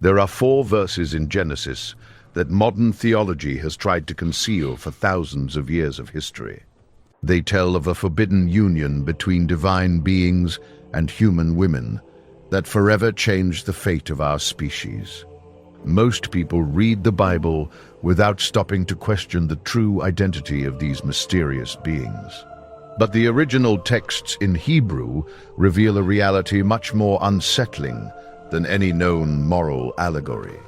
There are 4 verses in Genesis that modern theology has tried to conceal for thousands of years of history. They tell of a forbidden union between divine beings and human women that forever changed the fate of our species. Most people read the Bible without stopping to question the true identity of these mysterious beings. But the original texts in Hebrew reveal a reality much more unsettling than any known moral allegory.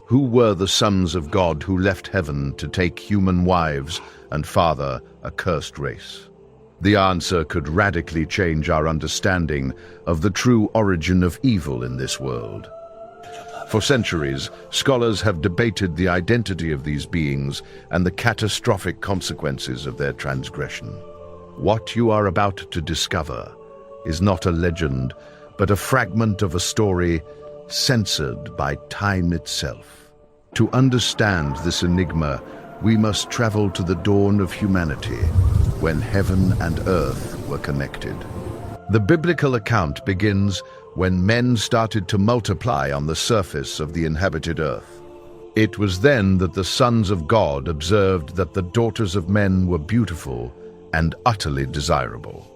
Who were the sons of God who left heaven to take human wives and father a cursed race? The answer could radically change our understanding of the true origin of evil in this world. For centuries, scholars have debated the identity of these beings and the catastrophic consequences of their transgression. What you are about to discover is not a legend, but a fragment of a story censored by time itself. To understand this enigma, we must travel to the dawn of humanity, when heaven and earth were connected. The biblical account begins when men started to multiply on the surface of the inhabited earth. It was then that the sons of God observed that the daughters of men were beautiful and utterly desirable.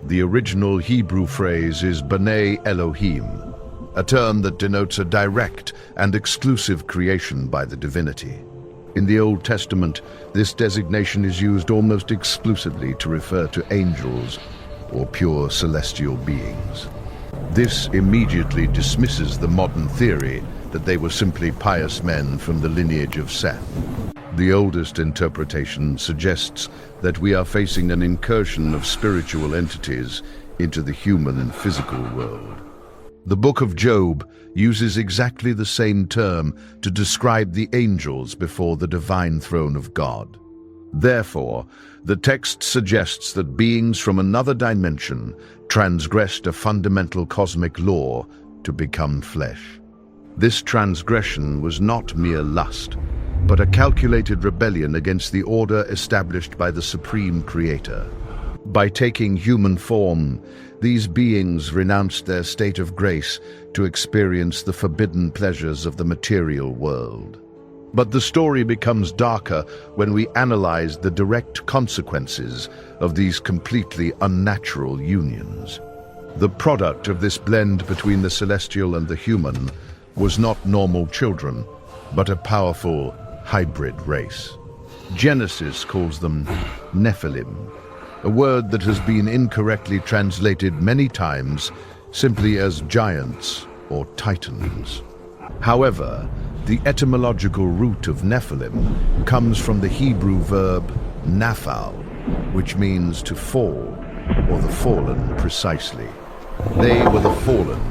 The original Hebrew phrase is B'nai Elohim, a term that denotes a direct and exclusive creation by the divinity. In the Old Testament, this designation is used almost exclusively to refer to angels or pure celestial beings. This immediately dismisses the modern theory that they were simply pious men from the lineage of Seth. The oldest interpretation suggests that we are facing an incursion of spiritual entities into the human physical world. The Book of Job uses exactly the same term to describe the angels before the divine throne of God. Therefore, the text suggests that beings from another dimension transgressed a fundamental cosmic law to become flesh. This transgression was not mere lust, but a calculated rebellion against the order established by the Supreme Creator. By taking human form, these beings renounced their state of grace to experience the forbidden pleasures of the material world. But the story becomes darker when we analyze the direct consequences of these completely unnatural unions. The product of this blend between the celestial and the human was not normal children, but a powerful hybrid race. Genesis calls them Nephilim, a word that has been incorrectly translated many times simply as giants or titans. However, the etymological root of Nephilim comes from the Hebrew verb naphal, which means to fall, or the fallen precisely. They were the fallen,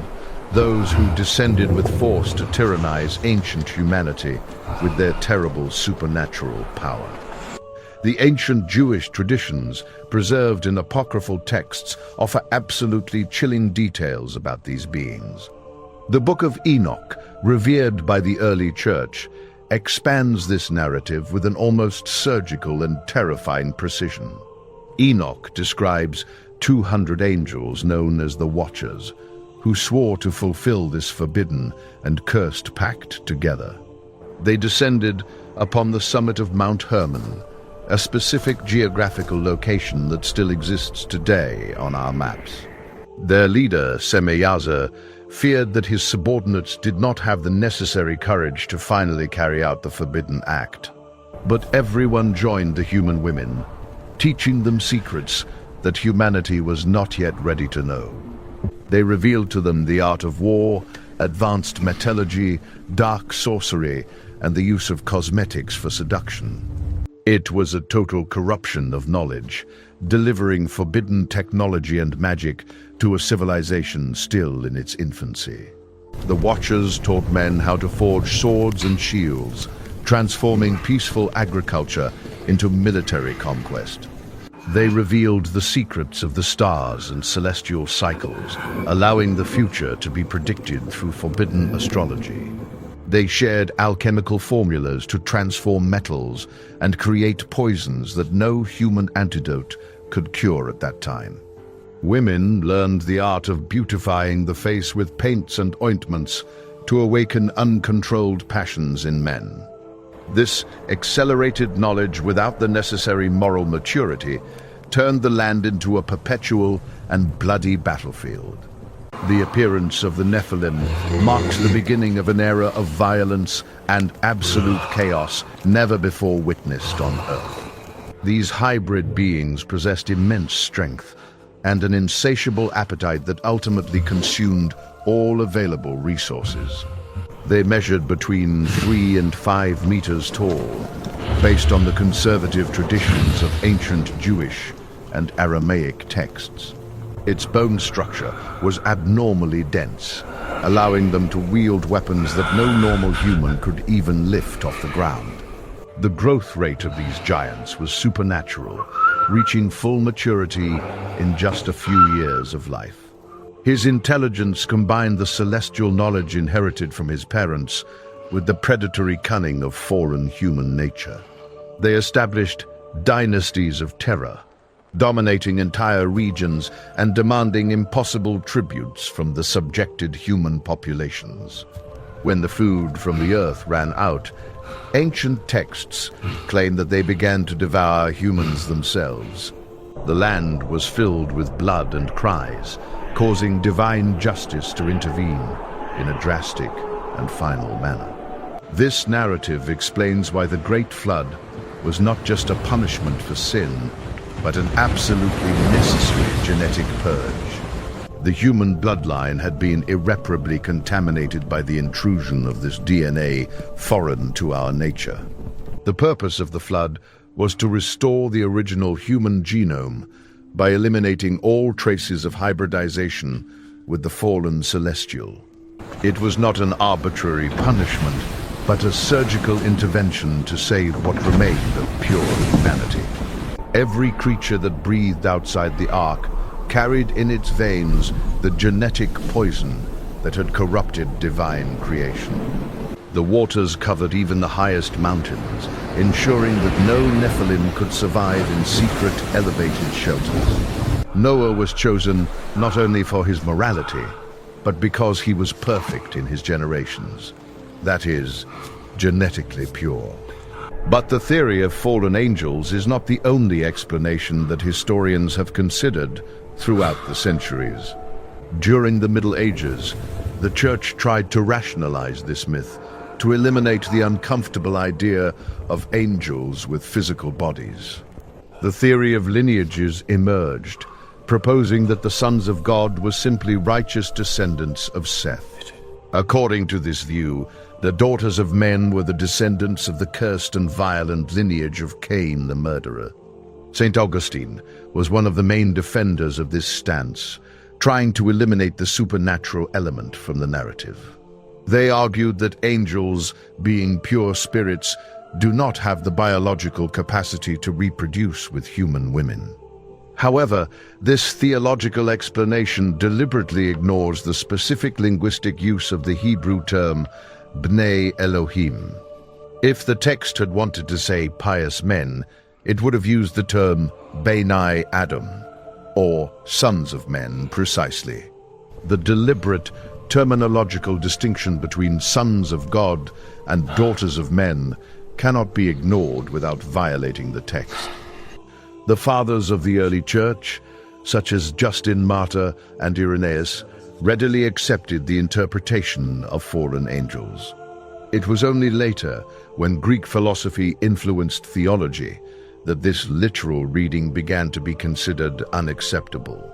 those who descended with force to tyrannize ancient humanity with their terrible supernatural power. The ancient Jewish traditions, preserved in apocryphal texts, offer absolutely chilling details about these beings. The Book of Enoch, revered by the early church, expands this narrative with an almost surgical and terrifying precision. Enoch describes 200 angels known as the Watchers, who swore to fulfill this forbidden and cursed pact together. They descended upon the summit of Mount Hermon, a specific geographical location that still exists today on our maps. Their leader, Semyaza, feared that his subordinates did not have the necessary courage to finally carry out the forbidden act. But everyone joined the human women, teaching them secrets that humanity was not yet ready to know. They revealed to them the art of war, advanced metallurgy, dark sorcery, and the use of cosmetics for seduction. It was a total corruption of knowledge, delivering forbidden technology and magic to a civilization still in its infancy. The Watchers taught men how to forge swords and shields, transforming peaceful agriculture into military conquest. They revealed the secrets of the stars and celestial cycles, allowing the future to be predicted through forbidden astrology. They shared alchemical formulas to transform metals and create poisons that no human antidote could cure at that time. Women learned the art of beautifying the face with paints and ointments, to awaken uncontrolled passions in men. This accelerated knowledge without the necessary moral maturity turned the land into a perpetual and bloody battlefield. The appearance of the Nephilim marks the beginning of an era of violence and absolute chaos never before witnessed on Earth. These hybrid beings possessed immense strength and an insatiable appetite that ultimately consumed all available resources. They measured between 3 and 5 meters tall, based on the conservative traditions of ancient Jewish and Aramaic texts. Its bone structure was abnormally dense, allowing them to wield weapons that no normal human could even lift off the ground. The growth rate of these giants was supernatural, reaching full maturity in just a few years of life. His intelligence combined the celestial knowledge inherited from his parents with the predatory cunning of fallen human nature. They established dynasties of terror, dominating entire regions and demanding impossible tributes from the subjected human populations. When the food from the earth ran out, ancient texts claim that they began to devour humans themselves. The land was filled with blood and cries, causing divine justice to intervene in a drastic and final manner. This narrative explains why the Great Flood was not just a punishment for sin, but an absolutely necessary genetic purge. The human bloodline had been irreparably contaminated by the intrusion of this DNA foreign to our nature. The purpose of the flood was to restore the original human genome by eliminating all traces of hybridization with the fallen celestial. It was not an arbitrary punishment, but a surgical intervention to save what remained of pure humanity. Every creature that breathed outside the ark carried in its veins the genetic poison that had corrupted divine creation. The waters covered even the highest mountains, ensuring that no Nephilim could survive in secret, elevated shelters. Noah was chosen not only for his morality, but because he was perfect in his generations. That is, genetically pure. But the theory of fallen angels is not the only explanation that historians have considered throughout the centuries. During the Middle Ages, the Church tried to rationalize this myth, to eliminate the uncomfortable idea of angels with physical bodies. The theory of lineages emerged, proposing that the sons of God were simply righteous descendants of Seth. According to this view, the daughters of men were the descendants of the cursed and violent lineage of Cain the murderer. St. Augustine was one of the main defenders of this stance, trying to eliminate the supernatural element from the narrative. They argued that angels, being pure spirits, do not have the biological capacity to reproduce with human women. However, this theological explanation deliberately ignores the specific linguistic use of the Hebrew term Bnei Elohim. If the text had wanted to say pious men, it would have used the term Bnei Adam, or sons of men precisely. The deliberate terminological distinction between sons of God and daughters of men cannot be ignored without violating the text. The fathers of the early church, such as Justin Martyr and Irenaeus, readily accepted the interpretation of fallen angels. It was only later, when Greek philosophy influenced theology, that this literal reading began to be considered unacceptable.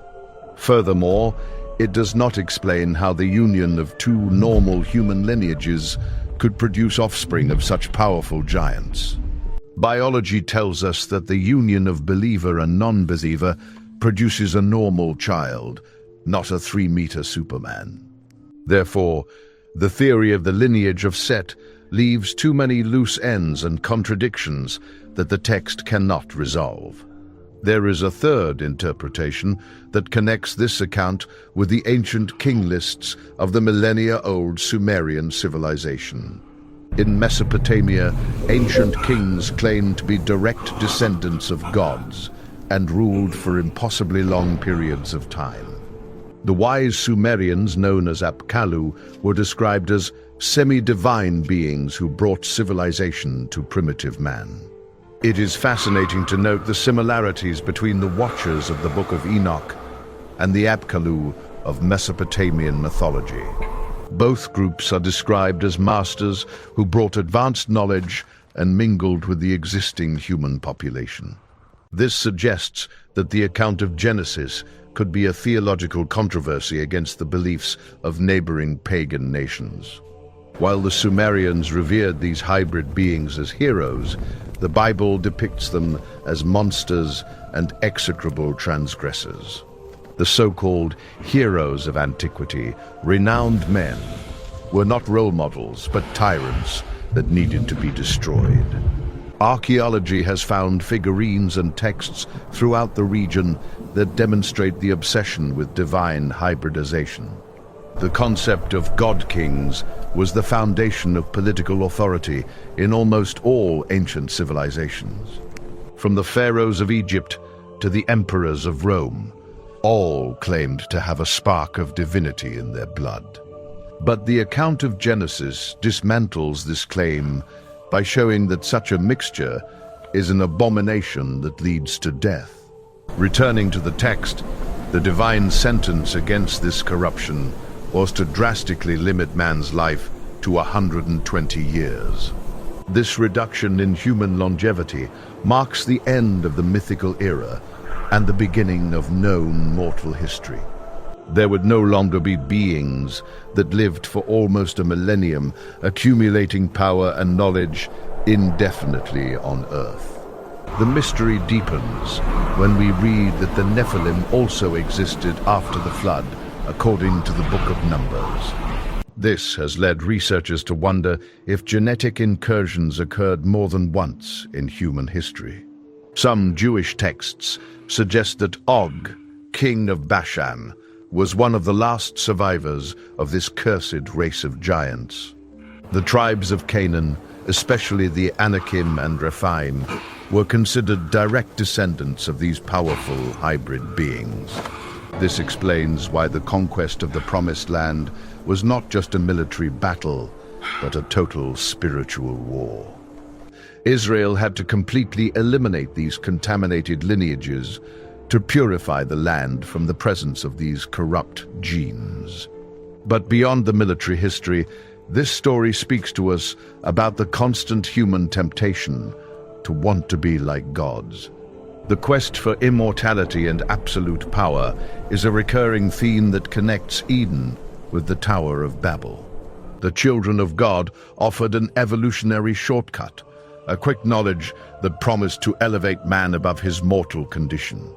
Furthermore, it does not explain how the union of two normal human lineages could produce offspring of such powerful giants. Biology tells us that the union of believer and non-believer produces a normal child, not a 3-meter Superman. Therefore, the theory of the lineage of Set leaves too many loose ends and contradictions that the text cannot resolve. There is a third interpretation that connects this account with the ancient king lists of the millennia-old Sumerian civilization. In Mesopotamia, ancient kings claimed to be direct descendants of gods and ruled for impossibly long periods of time. The wise Sumerians, known as Apkallu, were described as semi-divine beings who brought civilization to primitive man. It is fascinating to note the similarities between the Watchers of the Book of Enoch and the Apkallu of Mesopotamian mythology. Both groups are described as masters who brought advanced knowledge and mingled with the existing human population. This suggests that the account of Genesis could be a theological controversy against the beliefs of neighboring pagan nations. While the Sumerians revered these hybrid beings as heroes, the Bible depicts them as monsters and execrable transgressors. The so-called heroes of antiquity, renowned men, were not role models but tyrants that needed to be destroyed. Archaeology has found figurines and texts throughout the region that demonstrate the obsession with divine hybridization. The concept of god-kings was the foundation of political authority in almost all ancient civilizations. From the pharaohs of Egypt to the emperors of Rome, all claimed to have a spark of divinity in their blood. But the account of Genesis dismantles this claim by showing that such a mixture is an abomination that leads to death. Returning to the text, the divine sentence against this corruption was to drastically limit man's life to 120 years. This reduction in human longevity marks the end of the mythical era and the beginning of known mortal history. There would no longer be beings that lived for almost a millennium, accumulating power and knowledge indefinitely on Earth. The mystery deepens when we read that the Nephilim also existed after the flood, according to the Book of Numbers. This has led researchers to wonder if genetic incursions occurred more than once in human history. Some Jewish texts suggest that Og, king of Bashan, was one of the last survivors of this cursed race of giants. The tribes of Canaan, especially the Anakim and Rephaim, were considered direct descendants of these powerful hybrid beings. This explains why the conquest of the Promised Land was not just a military battle, but a total spiritual war. Israel had to completely eliminate these contaminated lineages to purify the land from the presence of these corrupt genes. But beyond the military history, this story speaks to us about the constant human temptation to want to be like gods. The quest for immortality and absolute power is a recurring theme that connects Eden with the Tower of Babel. The children of God offered an evolutionary shortcut, a quick knowledge that promised to elevate man above his mortal condition.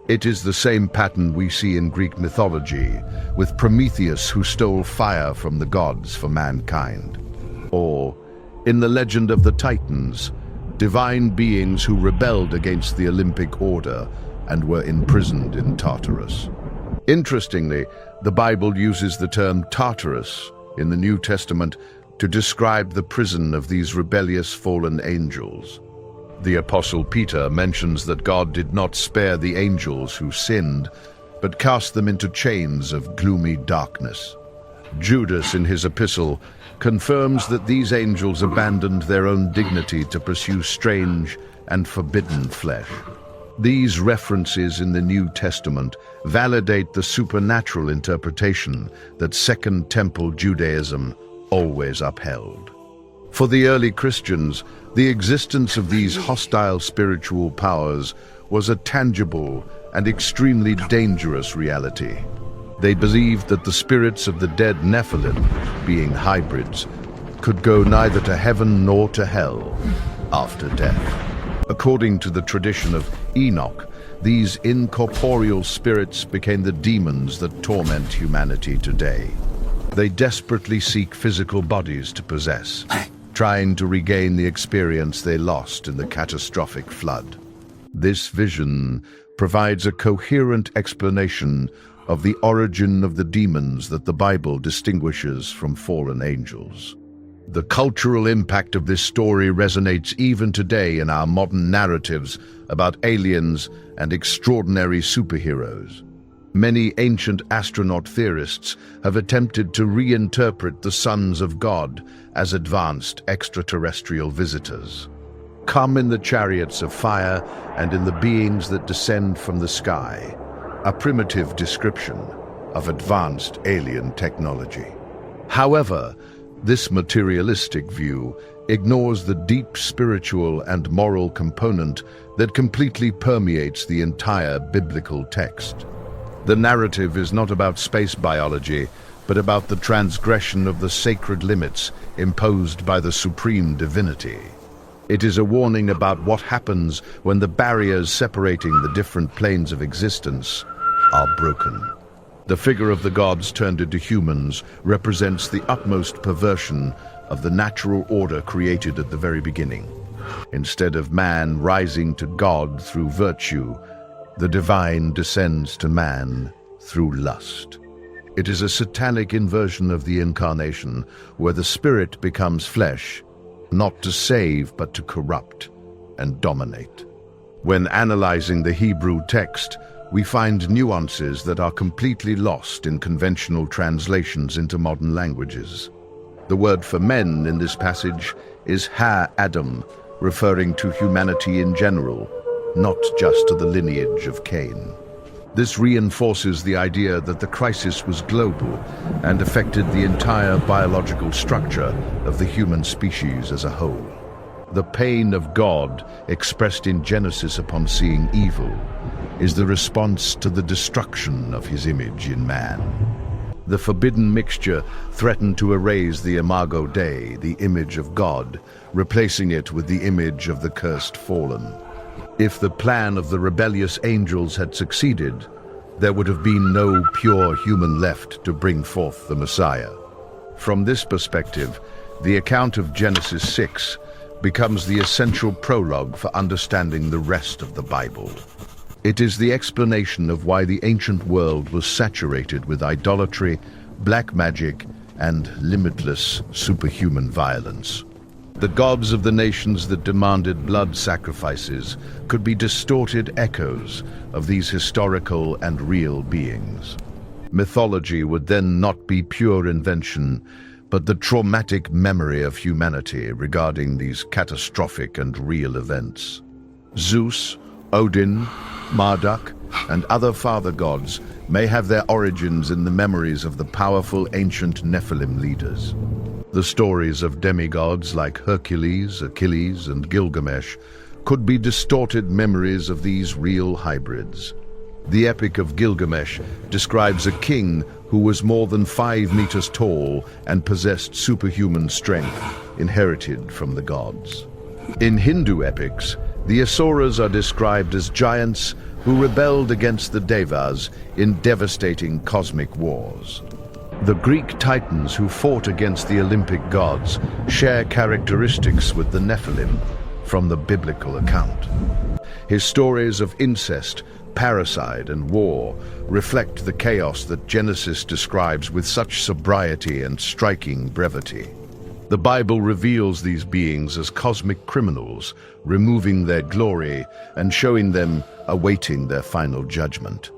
It is the same pattern we see in Greek mythology, with Prometheus who stole fire from the gods for mankind. Or, in the legend of the Titans, divine beings who rebelled against the Olympic order and were imprisoned in Tartarus. Interestingly, the Bible uses the term Tartarus in the New Testament to describe the prison of these rebellious fallen angels. The Apostle Peter mentions that God did not spare the angels who sinned, but cast them into chains of gloomy darkness. Judas, in his epistle, confirms that these angels abandoned their own dignity to pursue strange and forbidden flesh. These references in the New Testament validate the supernatural interpretation that Second Temple Judaism always upheld. For the early Christians, the existence of these hostile spiritual powers was a tangible and extremely dangerous reality. They believed that the spirits of the dead Nephilim, being hybrids, could go neither to heaven nor to hell after death. According to the tradition of Enoch, these incorporeal spirits became the demons that torment humanity today. They desperately seek physical bodies to possess, trying to regain the experience they lost in the catastrophic flood. This vision provides a coherent explanation of the origin of the demons that the Bible distinguishes from fallen angels. The cultural impact of this story resonates even today in our modern narratives about aliens and extraordinary superheroes. Many ancient astronaut theorists have attempted to reinterpret the sons of God as advanced extraterrestrial visitors. Come in the chariots of fire and in the beings that descend from the sky, a primitive description of advanced alien technology. However, this materialistic view ignores the deep spiritual and moral component that completely permeates the entire biblical text. The narrative is not about space biology, but about the transgression of the sacred limits imposed by the supreme divinity. It is a warning about what happens when the barriers separating the different planes of existence are broken. The figure of the gods turned into humans represents the utmost perversion of the natural order created at the very beginning. Instead of man rising to God through virtue, the divine descends to man through lust. It is a satanic inversion of the incarnation, where the spirit becomes flesh, not to save but to corrupt and dominate. When analyzing the Hebrew text, we find nuances that are completely lost in conventional translations into modern languages. The word for men in this passage is ha-Adam, referring to humanity in general, not just to the lineage of Cain. This reinforces the idea that the crisis was global and affected the entire biological structure of the human species as a whole. The pain of God, expressed in Genesis upon seeing evil, is the response to the destruction of his image in man. The forbidden mixture threatened to erase the imago Dei, the image of God, replacing it with the image of the cursed fallen. If the plan of the rebellious angels had succeeded, there would have been no pure human left to bring forth the Messiah. From this perspective, the account of Genesis 6 becomes the essential prologue for understanding the rest of the Bible. It is the explanation of why the ancient world was saturated with idolatry, black magic, and limitless superhuman violence. The gods of the nations that demanded blood sacrifices could be distorted echoes of these historical and real beings. Mythology would then not be pure invention, but the traumatic memory of humanity regarding these catastrophic and real events. Zeus, Odin, Marduk, and other father gods may have their origins in the memories of the powerful ancient Nephilim leaders. The stories of demigods like Hercules, Achilles, and Gilgamesh could be distorted memories of these real hybrids. The Epic of Gilgamesh describes a king who was more than 5 meters tall and possessed superhuman strength inherited from the gods. In Hindu epics, the Asuras are described as giants who rebelled against the Devas in devastating cosmic wars. The Greek Titans who fought against the Olympic gods share characteristics with the Nephilim from the biblical account. His stories of incest, parricide, and war reflect the chaos that Genesis describes with such sobriety and striking brevity. The Bible reveals these beings as cosmic criminals, removing their glory and showing them awaiting their final judgment.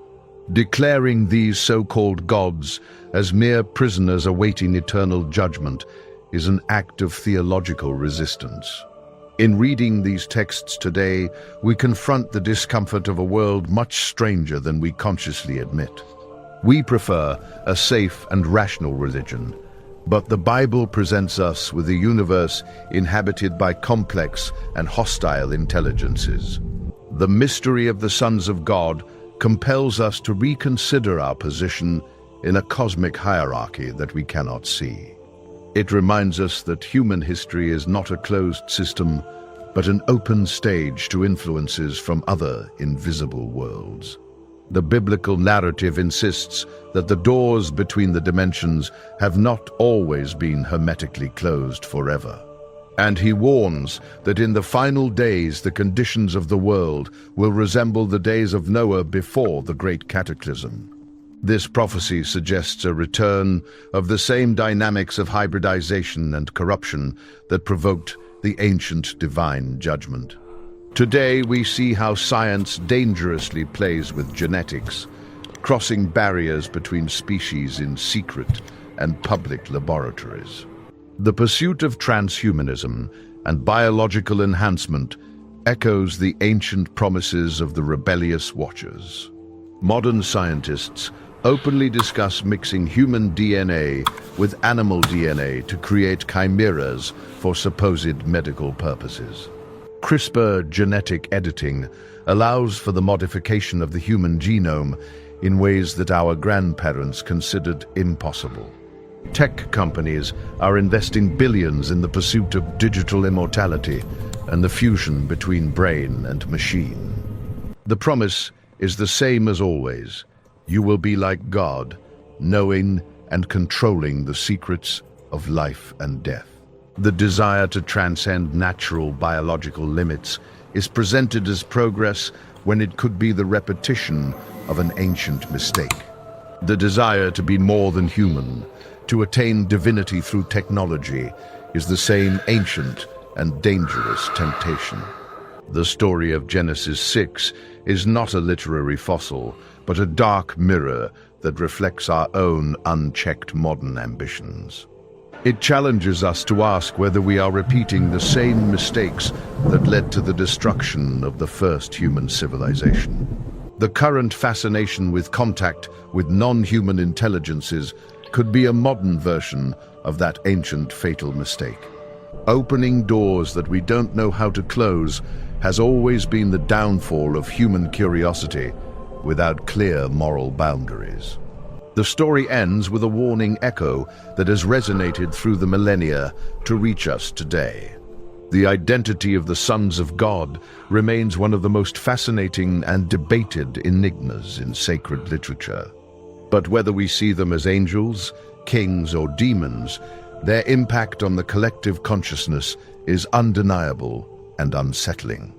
Declaring these so-called gods as mere prisoners awaiting eternal judgment is an act of theological resistance. In reading these texts today, we confront the discomfort of a world much stranger than we consciously admit. We prefer a safe and rational religion, but the Bible presents us with a universe inhabited by complex and hostile intelligences. The mystery of the sons of God compels us to reconsider our position in a cosmic hierarchy that we cannot see. It reminds us that human history is not a closed system, but an open stage to influences from other invisible worlds. The biblical narrative insists that the doors between the dimensions have not always been hermetically closed forever. And he warns that in the final days the conditions of the world will resemble the days of Noah before the great cataclysm. This prophecy suggests a return of the same dynamics of hybridization and corruption that provoked the ancient divine judgment. Today we see how science dangerously plays with genetics, crossing barriers between species in secret and public laboratories. The pursuit of transhumanism and biological enhancement echoes the ancient promises of the rebellious Watchers. Modern scientists openly discuss mixing human DNA with animal DNA to create chimeras for supposed medical purposes. CRISPR genetic editing allows for the modification of the human genome in ways that our grandparents considered impossible. Tech companies are investing billions in the pursuit of digital immortality and the fusion between brain and machine. The promise is the same as always. You will be like God, knowing and controlling the secrets of life and death. The desire to transcend natural biological limits is presented as progress when it could be the repetition of an ancient mistake. The desire to be more than human, to attain divinity through technology, is the same ancient and dangerous temptation. The story of Genesis 6 is not a literary fossil, but a dark mirror that reflects our own unchecked modern ambitions. It challenges us to ask whether we are repeating the same mistakes that led to the destruction of the first human civilization. The current fascination with contact with non-human intelligences could be a modern version of that ancient fatal mistake. Opening doors that we don't know how to close has always been the downfall of human curiosity without clear moral boundaries. The story ends with a warning echo that has resonated through the millennia to reach us today. The identity of the sons of God remains one of the most fascinating and debated enigmas in sacred literature. But whether we see them as angels, kings, or demons, their impact on the collective consciousness is undeniable and unsettling.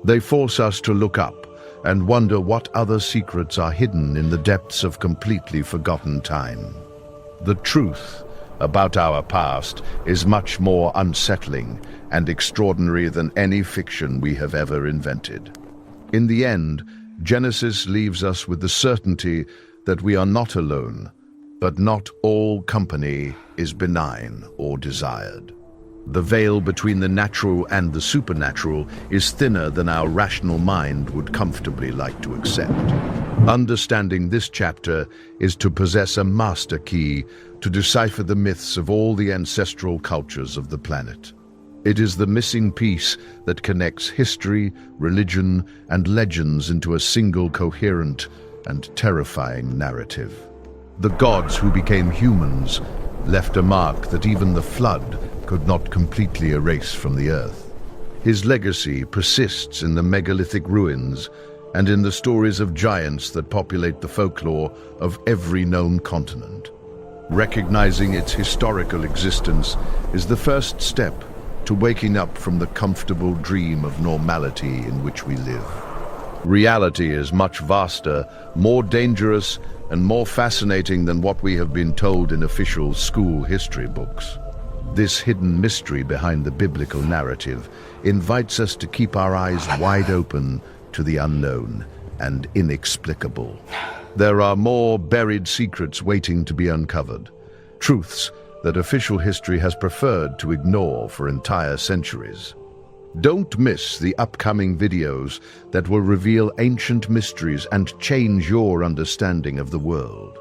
They force us to look up and wonder what other secrets are hidden in the depths of completely forgotten time. The truth about our past is much more unsettling and extraordinary than any fiction we have ever invented. In the end, Genesis leaves us with the certainty that we are not alone, but not all company is benign or desired. The veil between the natural and the supernatural is thinner than our rational mind would comfortably like to accept. Understanding this chapter is to possess a master key to decipher the myths of all the ancestral cultures of the planet. It is the missing piece that connects history, religion, and legends into a single coherent and terrifying narrative. The gods who became humans left a mark that even the flood could not completely erase from the earth. His legacy persists in the megalithic ruins and in the stories of giants that populate the folklore of every known continent. Recognizing its historical existence is the first step to waking up from the comfortable dream of normality in which we live. Reality is much vaster, more dangerous, and more fascinating than what we have been told in official school history books. This hidden mystery behind the biblical narrative invites us to keep our eyes wide open to the unknown and inexplicable. There are more buried secrets waiting to be uncovered, truths that official history has preferred to ignore for entire centuries. Don't miss the upcoming videos that will reveal ancient mysteries and change your understanding of the world.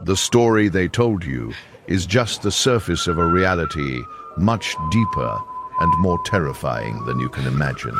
The story they told you is just the surface of a reality much deeper and more terrifying than you can imagine.